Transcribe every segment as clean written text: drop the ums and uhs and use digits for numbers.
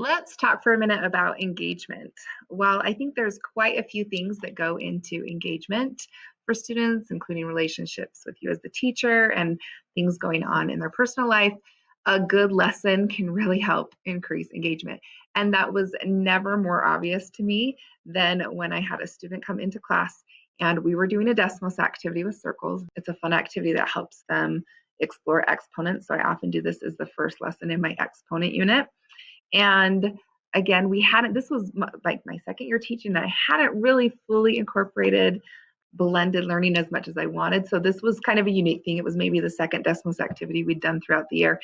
Let's talk for a minute about engagement. While I think there's quite a few things that go into engagement for students, including relationships with you as the teacher and things going on in their personal life, a good lesson can really help increase engagement. And that was never more obvious to me than when I had a student come into class and we were doing a Desmos activity with circles. It's a fun activity that helps them explore exponents. So I often do this as the first lesson in my exponent unit. And again, this was like my second year teaching, and I hadn't really fully incorporated blended learning as much as I wanted. So this was kind of a unique thing. It was maybe the second Desmos activity we'd done throughout the year.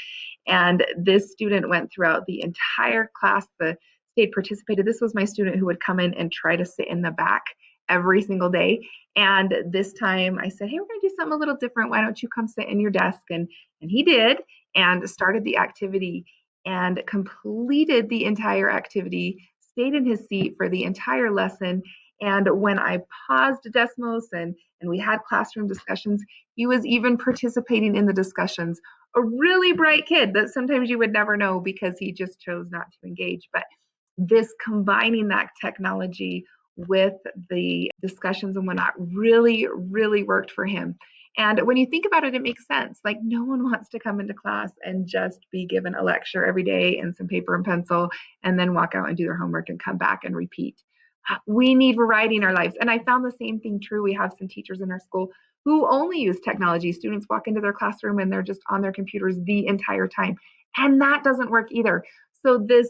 And this student went throughout the entire class. The state participated. This was my student who would come in and try to sit in the back every single day. And this time I said, hey, we're going to do something a little different. Why don't you come sit in your desk? And he did, and started the activity and completed the entire activity, stayed in his seat for the entire lesson. And when I paused Desmos and we had classroom discussions, he was even participating in the discussions. A really bright kid that sometimes you would never know because he just chose not to engage. But this combining that technology with the discussions and whatnot really, really worked for him. And when you think about it, it makes sense. Like, no one wants to come into class and just be given a lecture every day and some paper and pencil and then walk out and do their homework and come back and repeat. We need variety in our lives. And I found the same thing true. We have some teachers in our school who only use technology. Students walk into their classroom and they're just on their computers the entire time. And that doesn't work either. So this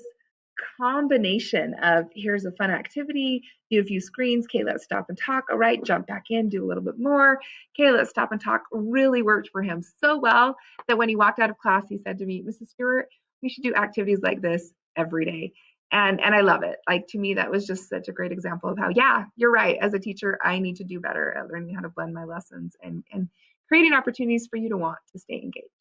combination of here's a fun activity, do a few screens, okay, let's stop and talk. All right, jump back in, do a little bit more. Okay, let's stop and talk. Really worked for him so well that when he walked out of class, he said to me, Mrs. Stewart, we should do activities like this every day. And I love it. Like, to me, that was just such a great example of how, yeah, you're right. As a teacher, I need to do better at learning how to blend my lessons and creating opportunities for you to want to stay engaged.